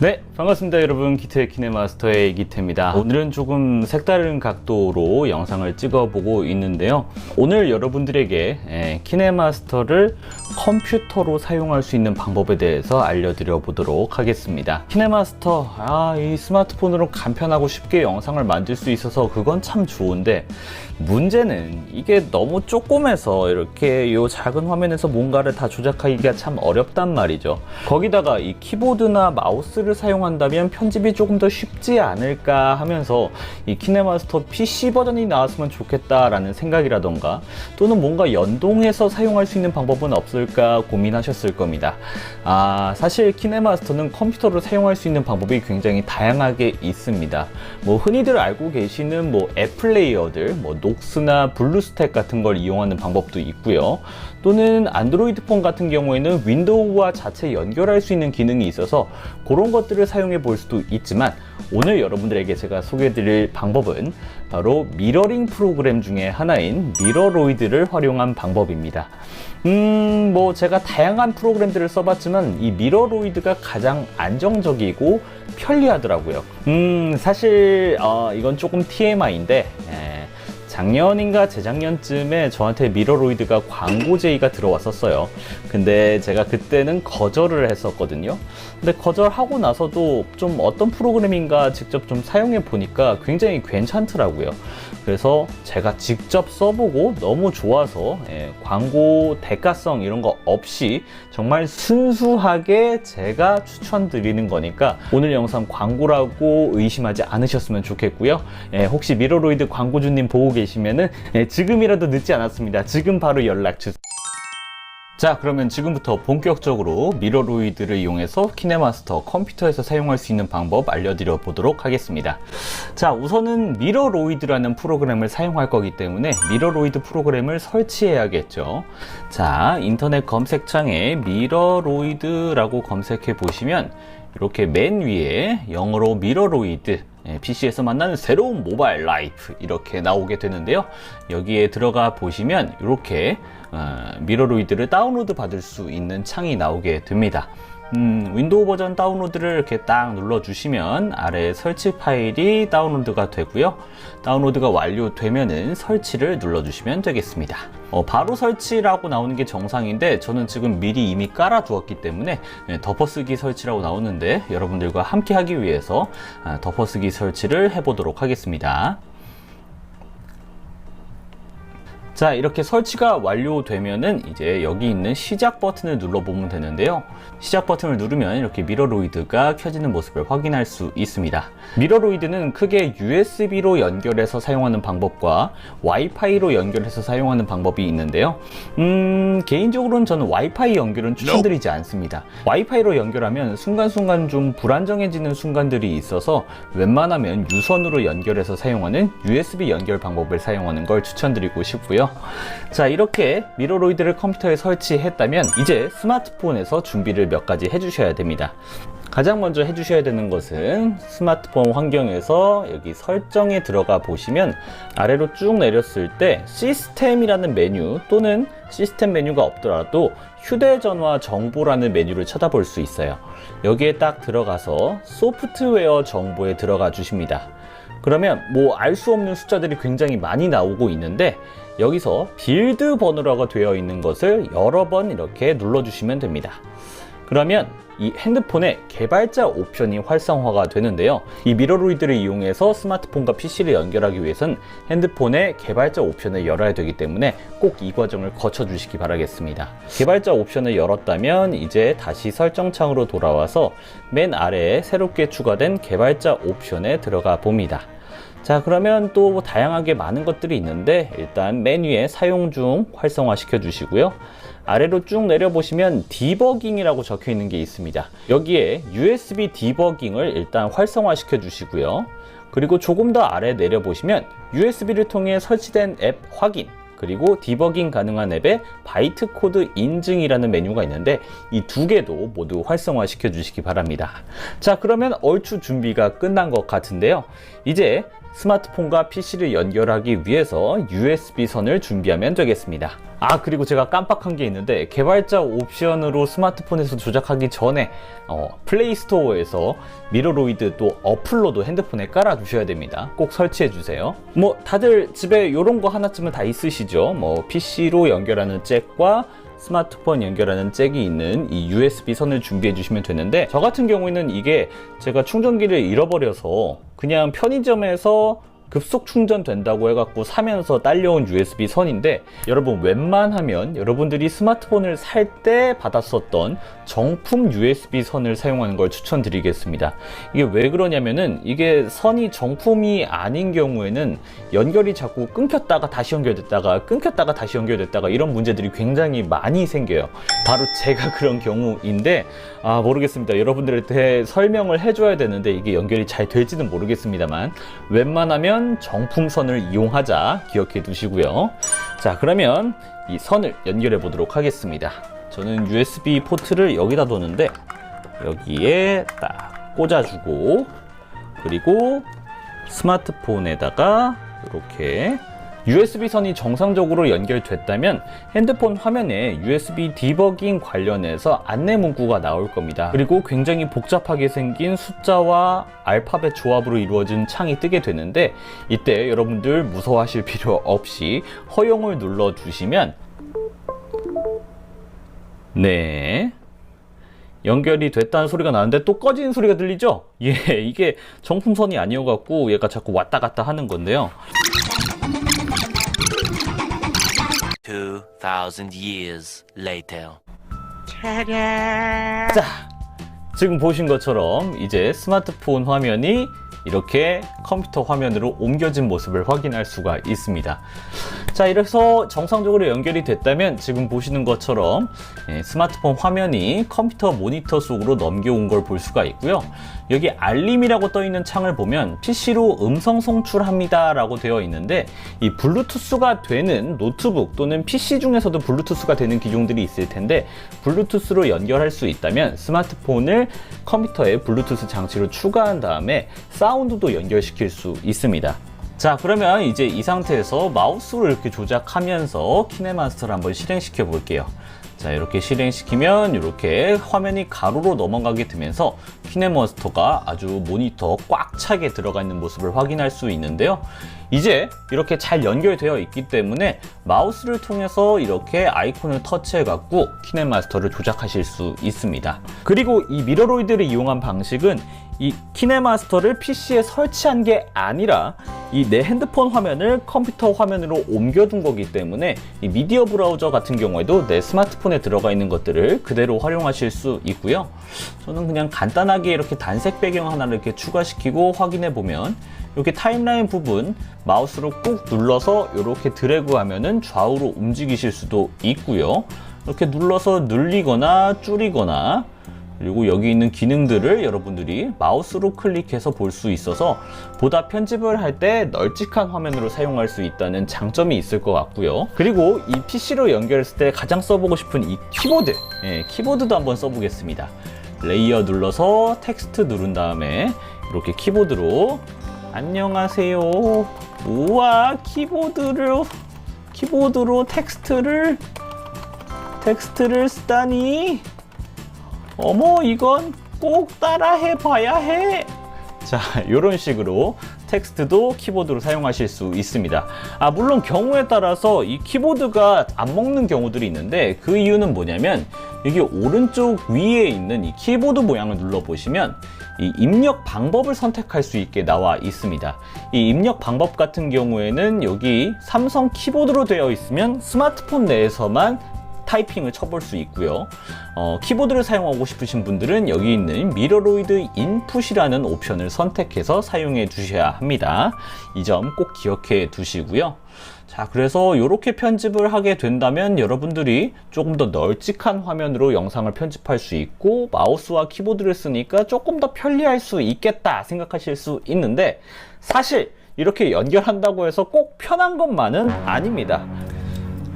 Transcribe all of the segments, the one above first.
네, 반갑습니다 여러분. 기태 키네마스터의 기태입니다. 오늘은 조금 색다른 각도로 영상을 찍어보고 있는데요. 오늘 여러분들에게 키네마스터를 컴퓨터로 사용할 수 있는 방법에 대해서 알려드려 보도록 하겠습니다. 키네마스터, 이 스마트폰으로 간편하고 쉽게 영상을 만들 수 있어서 그건 참 좋은데, 문제는 이게 너무 조그매서 이렇게 요 작은 화면에서 뭔가를 다 조작하기가 참 어렵단 말이죠. 거기다가 이 키보드나 마우스를 사용한다면 편집이 조금 더 쉽지 않을까 하면서 이 키네마스터 PC 버전이 나왔으면 좋겠다라는 생각이라던가, 또는 뭔가 연동해서 사용할 수 있는 방법은 없을까 고민하셨을 겁니다. 사실 키네마스터는 컴퓨터로 사용할 수 있는 방법이 굉장히 다양하게 있습니다. 흔히들 알고 계시는 앱 플레이어들, 녹스나 블루스택 같은 걸 이용하는 방법도 있고요. 또는 안드로이드 폰 같은 경우에는 윈도우와 자체 연결할 수 있는 기능이 있어서 그런 것들을 사용해 볼 수도 있지만, 오늘 여러분들에게 제가 소개해 드릴 방법은 바로 미러링 프로그램 중에 하나인 미러로이드를 활용한 방법입니다. 제가 다양한 프로그램들을 써봤지만 이 미러로이드가 가장 안정적이고 편리하더라고요. 사실 이건 조금 TMI인데, 작년인가 재작년쯤에 저한테 미러로이드가 광고 제의가 들어왔었어요. 근데 제가 그때는 거절을 했었거든요. 근데 거절하고 나서도 좀 어떤 프로그램인가 직접 좀 사용해 보니까 굉장히 괜찮더라고요. 그래서 제가 직접 써보고 너무 좋아서 광고 대가성 이런 거 없이 정말 순수하게 제가 추천드리는 거니까 오늘 영상 광고라고 의심하지 않으셨으면 좋겠고요. 혹시 미러로이드 광고주님 보고 계시면은 지금이라도 늦지 않았습니다. 지금 바로 연락 주세요. 자, 그러면 지금부터 본격적으로 미러로이드를 이용해서 키네마스터 컴퓨터에서 사용할 수 있는 방법 알려드려 보도록 하겠습니다. 자, 우선은 미러로이드라는 프로그램을 사용할 거기 때문에 미러로이드 프로그램을 설치해야겠죠. 자, 인터넷 검색창에 미러로이드라고 검색해 보시면 이렇게 맨 위에 영어로 미러로이드, PC에서 만나는 새로운 모바일 라이프 이렇게 나오게 되는데요. 여기에 들어가 보시면 이렇게 미러로이드를 다운로드 받을 수 있는 창이 나오게 됩니다. 윈도우 버전 다운로드를 이렇게 딱 눌러주시면 아래 설치 파일이 다운로드가 되고요. 다운로드가 완료되면은 설치를 눌러주시면 되겠습니다. 바로 설치라고 나오는 게 정상인데, 저는 지금 미리 이미 깔아 두었기 때문에 덮어쓰기 설치라고 나오는데, 여러분들과 함께 하기 위해서 덮어쓰기 설치를 해보도록 하겠습니다. 자, 이렇게 설치가 완료되면은 이제 여기 있는 시작 버튼을 눌러보면 되는데요. 시작 버튼을 누르면 이렇게 미러로이드가 켜지는 모습을 확인할 수 있습니다. 미러로이드는 크게 USB로 연결해서 사용하는 방법과 와이파이로 연결해서 사용하는 방법이 있는데요. 개인적으로는 저는 와이파이 연결은 추천드리지 않습니다. 와이파이로 연결하면 순간순간 좀 불안정해지는 순간들이 있어서 웬만하면 유선으로 연결해서 사용하는 USB 연결 방법을 사용하는 걸 추천드리고 싶고요. 자, 이렇게 미러로이드를 컴퓨터에 설치했다면 이제 스마트폰에서 준비를 몇 가지 해주셔야 됩니다. 가장 먼저 해주셔야 되는 것은 스마트폰 환경에서 여기 설정에 들어가 보시면 아래로 쭉 내렸을 때 시스템이라는 메뉴, 또는 시스템 메뉴가 없더라도 휴대전화 정보라는 메뉴를 찾아볼 수 있어요. 여기에 딱 들어가서 소프트웨어 정보에 들어가 주십니다. 그러면 알 수 없는 숫자들이 굉장히 많이 나오고 있는데, 여기서 빌드 번호라고 되어 있는 것을 여러 번 이렇게 눌러주시면 됩니다. 그러면 이 핸드폰에 개발자 옵션이 활성화가 되는데요. 이 미러로이드를 이용해서 스마트폰과 PC를 연결하기 위해선 핸드폰에 개발자 옵션을 열어야 되기 때문에 꼭 이 과정을 거쳐 주시기 바라겠습니다. 개발자 옵션을 열었다면 이제 다시 설정창으로 돌아와서 맨 아래에 새롭게 추가된 개발자 옵션에 들어가 봅니다. 자, 그러면 또 다양하게 많은 것들이 있는데, 일단 메뉴에 사용 중 활성화 시켜 주시고요. 아래로 쭉 내려보시면 디버깅이라고 적혀 있는 게 있습니다. 여기에 USB 디버깅을 일단 활성화 시켜 주시고요. 그리고 조금 더 아래 내려보시면 USB를 통해 설치된 앱 확인, 그리고 디버깅 가능한 앱의 바이트 코드 인증이라는 메뉴가 있는데, 이 두 개도 모두 활성화 시켜 주시기 바랍니다. 자, 그러면 얼추 준비가 끝난 것 같은데요. 이제 스마트폰과 PC를 연결하기 위해서 USB 선을 준비하면 되겠습니다. 그리고 제가 깜빡한 게 있는데, 개발자 옵션으로 스마트폰에서 조작하기 전에 플레이스토어에서 미러로이드 또 어플로도 핸드폰에 깔아 두셔야 됩니다. 꼭 설치해 주세요. 다들 집에 이런 거 하나쯤은 다 있으시죠? PC로 연결하는 잭과 스마트폰 연결하는 잭이 있는 이 USB 선을 준비해 주시면 되는데, 저 같은 경우에는 이게 제가 충전기를 잃어버려서 그냥 편의점에서 급속 충전된다고 해갖고 사면서 딸려온 USB 선인데, 여러분 웬만하면 여러분들이 스마트폰을 살 때 받았었던 정품 USB 선을 사용하는 걸 추천드리겠습니다. 이게 왜 그러냐면은, 이게 선이 정품이 아닌 경우에는 연결이 자꾸 끊겼다가 다시 연결됐다가 끊겼다가 다시 연결됐다가 이런 문제들이 굉장히 많이 생겨요. 바로 제가 그런 경우인데, 모르겠습니다. 여러분들한테 설명을 해줘야 되는데 이게 연결이 잘 될지는 모르겠습니다만, 웬만하면 정품선을 이용하자 기억해 두시고요. 자, 그러면 이 선을 연결해 보도록 하겠습니다. 저는 USB 포트를 여기다 뒀는데 여기에 딱 꽂아주고, 그리고 스마트폰에다가 이렇게 USB 선이 정상적으로 연결됐다면 핸드폰 화면에 USB 디버깅 관련해서 안내 문구가 나올 겁니다. 그리고 굉장히 복잡하게 생긴 숫자와 알파벳 조합으로 이루어진 창이 뜨게 되는데, 이때 여러분들 무서워하실 필요 없이 허용을 눌러 주시면 연결이 됐다는 소리가 나는데 또 꺼지는 소리가 들리죠? 이게 정품선이 아니어갖고 얘가 자꾸 왔다 갔다 하는 건데요. 2000 years later. 자, 지금 보신 것처럼 이제 스마트폰 화면이 이렇게 컴퓨터 화면으로 옮겨진 모습을 확인할 수가 있습니다. 자, 이래서 정상적으로 연결이 됐다면 지금 보시는 것처럼 스마트폰 화면이 컴퓨터 모니터 속으로 넘겨온 걸 볼 수가 있고요. 여기 알림이라고 떠 있는 창을 보면 PC로 음성 송출합니다 라고 되어 있는데, 이 블루투스가 되는 노트북 또는 PC 중에서도 블루투스가 되는 기종들이 있을 텐데, 블루투스로 연결할 수 있다면 스마트폰을 컴퓨터에 블루투스 장치로 추가한 다음에 사운드도 연결시킬 수 있습니다. 자, 그러면 이제 이 상태에서 마우스로 이렇게 조작하면서 키네마스터를 한번 실행시켜 볼게요. 자, 이렇게 실행시키면 이렇게 화면이 가로로 넘어가게 되면서 키네마스터가 아주 모니터 꽉 차게 들어가 있는 모습을 확인할 수 있는데요. 이제 이렇게 잘 연결되어 있기 때문에 마우스를 통해서 이렇게 아이콘을 터치해 갖고 키네마스터를 조작하실 수 있습니다. 그리고 이 미러로이드를 이용한 방식은 이 키네마스터를 PC에 설치한 게 아니라 이 내 핸드폰 화면을 컴퓨터 화면으로 옮겨둔 거기 때문에 이 미디어 브라우저 같은 경우에도 내 스마트폰에 들어가 있는 것들을 그대로 활용하실 수 있고요. 저는 그냥 간단하게 이렇게 단색 배경 하나를 이렇게 추가시키고 확인해 보면, 이렇게 타임라인 부분 마우스로 꾹 눌러서 이렇게 드래그 하면은 좌우로 움직이실 수도 있고요. 이렇게 눌러서 늘리거나 줄이거나, 그리고 여기 있는 기능들을 여러분들이 마우스로 클릭해서 볼 수 있어서 보다 편집을 할 때 널찍한 화면으로 사용할 수 있다는 장점이 있을 것 같고요. 그리고 이 PC로 연결했을 때 가장 써보고 싶은 이 키보드, 키보드도 한번 써보겠습니다. 레이어 눌러서 텍스트 누른 다음에 이렇게 키보드로 안녕하세요. 우와, 키보드로 텍스트를 쓰다니. 어머, 이건 꼭 따라해 봐야 해. 자, 이런 식으로 텍스트도 키보드로 사용하실 수 있습니다. 물론 경우에 따라서 이 키보드가 안 먹는 경우들이 있는데, 그 이유는 뭐냐면 여기 오른쪽 위에 있는 이 키보드 모양을 눌러보시면 이 입력 방법을 선택할 수 있게 나와 있습니다. 이 입력 방법 같은 경우에는 여기 삼성 키보드로 되어 있으면 스마트폰 내에서만 타이핑을 쳐볼 수 있고요. 키보드를 사용하고 싶으신 분들은 여기 있는 미러로이드 인풋이라는 옵션을 선택해서 사용해 주셔야 합니다. 이 점 꼭 기억해 두시고요. 자, 그래서 이렇게 편집을 하게 된다면 여러분들이 조금 더 널찍한 화면으로 영상을 편집할 수 있고, 마우스와 키보드를 쓰니까 조금 더 편리할 수 있겠다 생각하실 수 있는데, 사실 이렇게 연결한다고 해서 꼭 편한 것만은 아닙니다.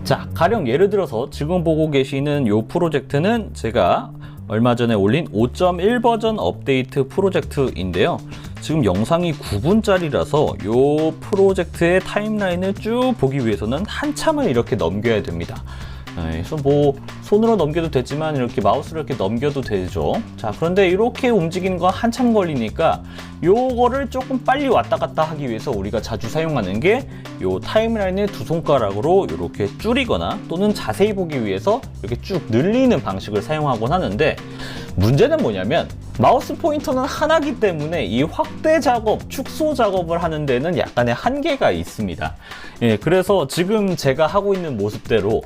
자, 가령 예를 들어서 지금 보고 계시는 이 프로젝트는 제가 얼마 전에 올린 5.1 버전 업데이트 프로젝트인데요. 지금 영상이 9분짜리라서 요 프로젝트의 타임라인을 쭉 보기 위해서는 한참을 이렇게 넘겨야 됩니다. 그래서 뭐 손으로 넘겨도 되지만 이렇게 마우스로 이렇게 넘겨도 되죠. 자, 그런데 이렇게 움직이는 거 한참 걸리니까 요거를 조금 빨리 왔다 갔다 하기 위해서 우리가 자주 사용하는 게 요 타임라인을 두 손가락으로 이렇게 줄이거나 또는 자세히 보기 위해서 이렇게 쭉 늘리는 방식을 사용하곤 하는데, 문제는 뭐냐면 마우스 포인터는 하나기 때문에 이 확대 작업, 축소 작업을 하는 데는 약간의 한계가 있습니다. 예, 그래서 지금 제가 하고 있는 모습대로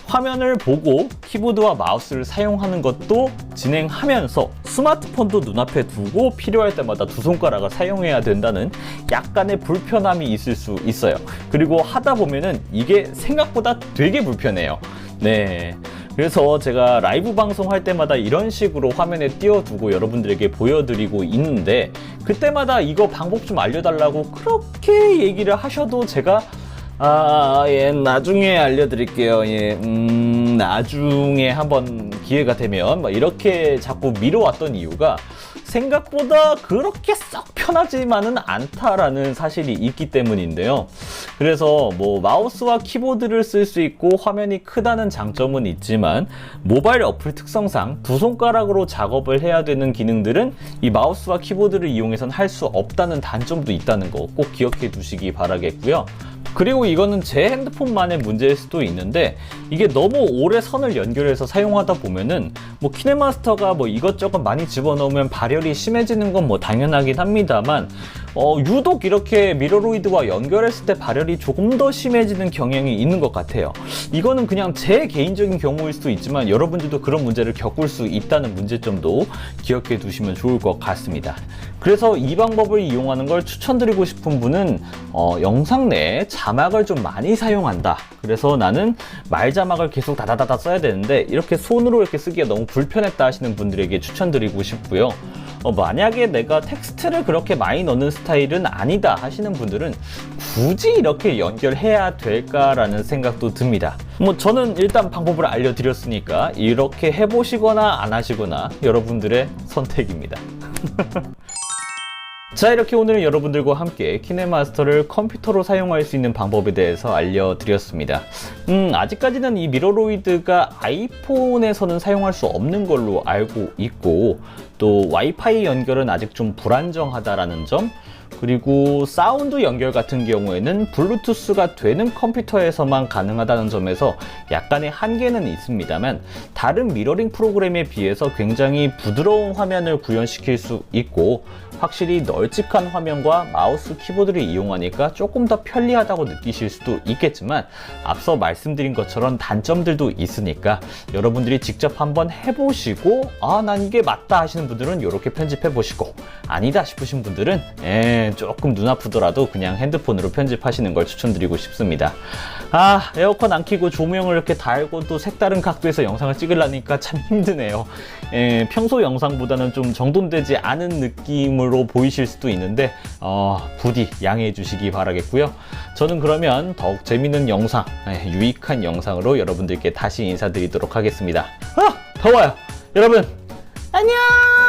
화면을 보고 키보드와 마우스를 사용하는 것도 진행하면서 스마트폰도 눈앞에 두고 필요할 때마다 두 손가락을 사용해야 된다는 약간의 불편함이 있을 수 있어요. 그리고 하다 보면은 이게 생각보다 되게 불편해요. 네. 그래서 제가 라이브 방송할 때마다 이런 식으로 화면에 띄워두고 여러분들에게 보여드리고 있는데, 그때마다 이거 방법 좀 알려달라고 그렇게 얘기를 하셔도 제가 예, 나중에 알려드릴게요. 예, 나중에 한번 기회가 되면 막 이렇게 자꾸 미뤄왔던 이유가 생각보다 그렇게 썩 편하지만은 않다라는 사실이 있기 때문인데요. 그래서 뭐 마우스와 키보드를 쓸 수 있고 화면이 크다는 장점은 있지만 모바일 어플 특성상 두 손가락으로 작업을 해야 되는 기능들은 이 마우스와 키보드를 이용해서는 할 수 없다는 단점도 있다는 거 꼭 기억해 두시기 바라겠고요. 그리고 이거는 제 핸드폰만의 문제일 수도 있는데, 이게 너무 오래 선을 연결해서 사용하다 보면은 뭐 키네마스터가 뭐 이것저것 많이 집어넣으면 발열이 심해지는 건 뭐 당연하긴 합니다만, 유독 이렇게 미러로이드와 연결했을 때 발열이 조금 더 심해지는 경향이 있는 것 같아요. 이거는 그냥 제 개인적인 경우일 수도 있지만 여러분들도 그런 문제를 겪을 수 있다는 문제점도 기억해 두시면 좋을 것 같습니다. 그래서 이 방법을 이용하는 걸 추천드리고 싶은 분은 영상 내에 자막을 좀 많이 사용한다. 그래서 나는 말 자막을 계속 다다다다 써야 되는데 이렇게 손으로 이렇게 쓰기가 너무 불편했다 하시는 분들에게 추천드리고 싶고요. 만약에 내가 텍스트를 그렇게 많이 넣는 스타일은 아니다 하시는 분들은 굳이 이렇게 연결해야 될까라는 생각도 듭니다. 뭐 저는 일단 방법을 알려드렸으니까 이렇게 해보시거나 안 하시거나 여러분들의 선택입니다. 자, 이렇게 오늘은 여러분들과 함께 키네마스터를 컴퓨터로 사용할 수 있는 방법에 대해서 알려드렸습니다. 아직까지는 이 미러로이드가 아이폰에서는 사용할 수 없는 걸로 알고 있고, 또 와이파이 연결은 아직 좀 불안정하다라는 점, 그리고 사운드 연결 같은 경우에는 블루투스가 되는 컴퓨터에서만 가능하다는 점에서 약간의 한계는 있습니다만, 다른 미러링 프로그램에 비해서 굉장히 부드러운 화면을 구현시킬 수 있고 확실히 널찍한 화면과 마우스 키보드를 이용하니까 조금 더 편리하다고 느끼실 수도 있겠지만, 앞서 말씀드린 것처럼 단점들도 있으니까 여러분들이 직접 한번 해보시고 난 이게 맞다 하시는 분들은 이렇게 편집해 보시고, 아니다 싶으신 분들은 조금 눈 아프더라도 그냥 핸드폰으로 편집하시는 걸 추천드리고 싶습니다. 에어컨 안 켜고 조명을 이렇게 달고 또 색다른 각도에서 영상을 찍으려니까 참 힘드네요. 평소 영상보다는 좀 정돈되지 않은 느낌으로 보이실 수도 있는데 부디 양해해 주시기 바라겠고요. 저는 그러면 더욱 재밌는 영상, 유익한 영상으로 여러분들께 다시 인사드리도록 하겠습니다. 더워요. 여러분 안녕.